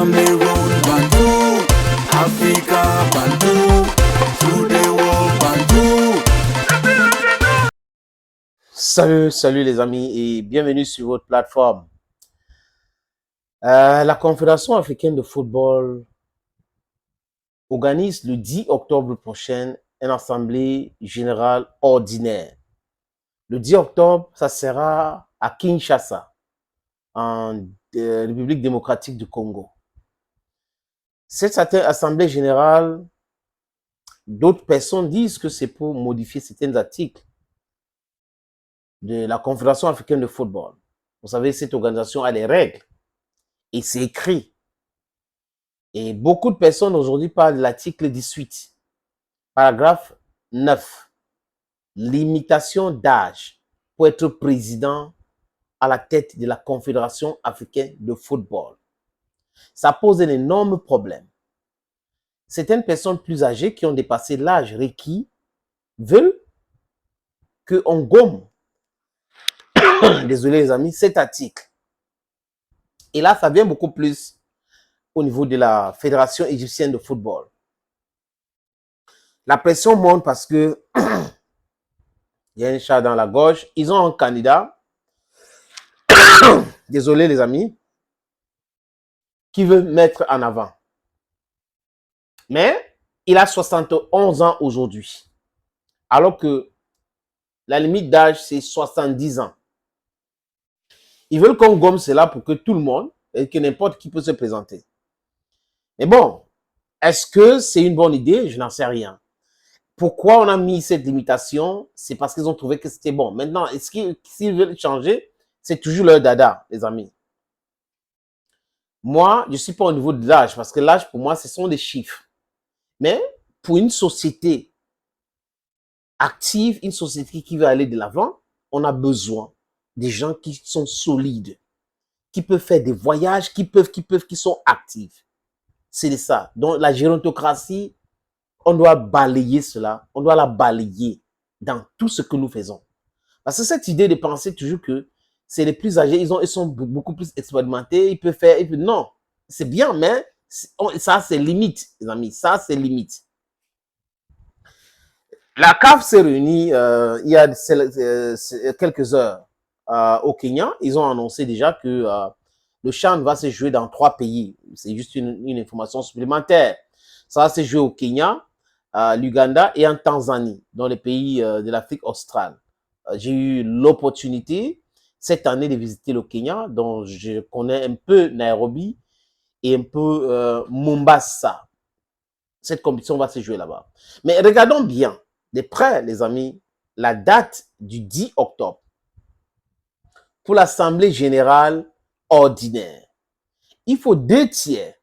Cameroon, Bantou, Africa, Bantou, through the world, Bantou. Salut les amis et bienvenue sur votre plateforme. La Confédération africaine de football organise le 10 octobre prochain une assemblée générale ordinaire. Le 10 octobre, ça sera à Kinshasa, en République démocratique du Congo. Cette assemblée générale, d'autres personnes disent que c'est pour modifier certains articles de la Confédération africaine de football. Vous savez, cette organisation a des règles et c'est écrit. Et beaucoup de personnes aujourd'hui parlent de l'article 18, paragraphe 9, limitation d'âge pour être président à la tête de la Confédération africaine de football. Ça pose un énorme problème. Certaines personnes plus âgées qui ont dépassé l'âge requis veulent qu'on gomme, désolé les amis, cet article. Et là, ça vient beaucoup plus au niveau de la Fédération égyptienne de football. La pression monte parce que il y a un chat dans la gorge. Ils ont un candidat, désolé les amis, qui veut mettre en avant. Mais il a 71 ans aujourd'hui, alors que la limite d'âge, c'est 70 ans. Ils veulent qu'on gomme cela pour que tout le monde, et que n'importe qui peut se présenter. Mais bon, est-ce que c'est une bonne idée? Je n'en sais rien. Pourquoi on a mis cette limitation? C'est parce qu'ils ont trouvé que c'était bon. Maintenant, est-ce s'ils veulent changer, c'est toujours leur dada, les amis. Moi, je ne suis pas au niveau de l'âge, parce que l'âge, pour moi, ce sont des chiffres. Mais pour une société active, une société qui veut aller de l'avant, on a besoin des gens qui sont solides, qui peuvent faire des voyages, qui sont actifs. C'est ça. Donc, la gérontocratie, on doit balayer cela. On doit la balayer dans tout ce que nous faisons. Parce que cette idée de penser toujours que c'est les plus âgés, ils sont beaucoup plus expérimentés, ils peuvent faire... non, c'est bien, mais ça, c'est limite, les amis. Ça, c'est limite. La CAF s'est réunie il y a quelques heures au Kenya. Ils ont annoncé déjà que le CHAN va se jouer dans 3 pays. C'est juste une information supplémentaire. Ça va se jouer au Kenya, l'Ouganda et en Tanzanie, dans les pays de l'Afrique australe. J'ai eu l'opportunité cette année de visiter le Kenya, dont je connais un peu Nairobi et un peu Mombasa. Cette compétition va se jouer là-bas. Mais regardons bien, de près, les amis, la date du 10 octobre pour l'Assemblée générale ordinaire. Il faut 2/3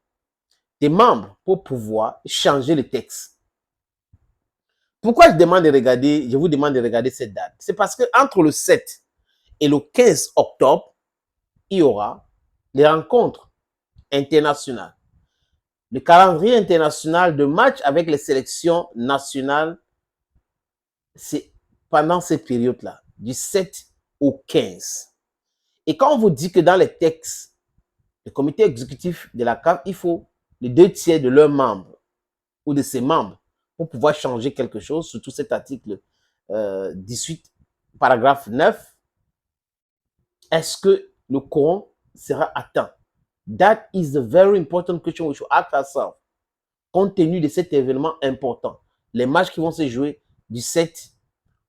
des membres pour pouvoir changer le texte. Pourquoi je vous demande de regarder cette date? C'est parce que entre le 7 et le 15 octobre, il y aura des rencontres internationales. Le calendrier international de match avec les sélections nationales, c'est pendant cette période-là, du 7 au 15. Et quand on vous dit que dans les textes, le comité exécutif de la CAF, il faut les 2/3 de leurs membres ou de ses membres pour pouvoir changer quelque chose, surtout cet article 18, paragraphe 9, est-ce que le quorum sera atteint? That is the very important question we should ask ourselves. Compte tenu de cet événement important, les matchs qui vont se jouer du 7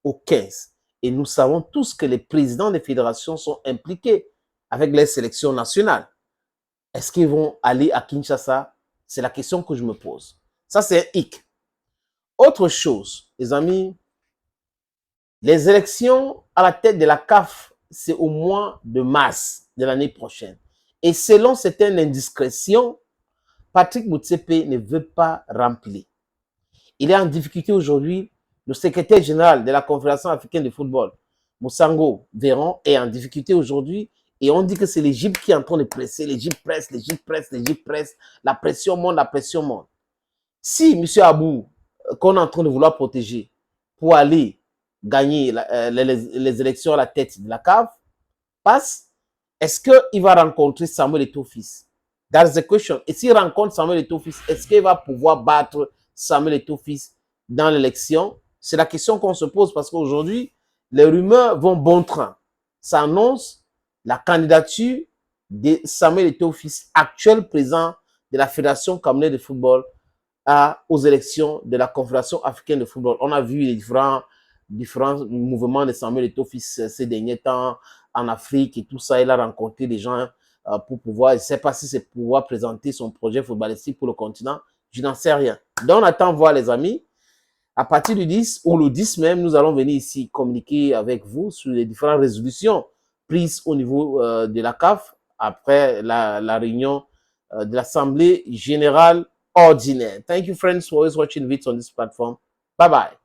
au 15. Et nous savons tous que les présidents des fédérations sont impliqués avec les sélections nationales. Est-ce qu'ils vont aller à Kinshasa? C'est la question que je me pose. Ça, c'est un hic. Autre chose, les amis, les élections à la tête de la CAF, c'est au mois de mars de l'année prochaine. Et selon certaines indiscrétions, Patrick Motsepe ne veut pas remplir. Il est en difficulté aujourd'hui. Le secrétaire général de la Confédération africaine de football, Moussango Véron, est en difficulté aujourd'hui. Et on dit que c'est l'Égypte qui est en train de presser. L'Égypte presse, l'Égypte presse, l'Égypte presse. La pression monte, la pression monte. Si M. Abou, qu'on est en train de vouloir protéger, pour aller gagner les élections à la tête de la CAF, passe, est-ce qu'il va rencontrer Samuel Eto'o fils? That's the question. Et s'il rencontre Samuel Eto'o-Fils, est-ce qu'il va pouvoir battre Samuel Eto'o-Fils dans l'élection? C'est la question qu'on se pose parce qu'aujourd'hui, les rumeurs vont bon train. Ça annonce la candidature de Samuel Eto'o-Fils, actuel président de la Fédération camerounaise de football, aux élections de la Confédération africaine de football. On a vu les différents mouvements de Samuel Eto'o-Fils ces derniers temps en Afrique et tout ça. Il a rencontré des gens pour pouvoir, je ne sais pas si c'est pour pouvoir présenter son projet footballistique pour le continent. Je n'en sais rien. Donc, on attend voir, les amis. À partir du 10 ou le 10 même, nous allons venir ici communiquer avec vous sur les différentes résolutions prises au niveau de la CAF après la réunion de l'Assemblée générale ordinaire. Thank you, friends, for always watching videos on this platform. Bye-bye.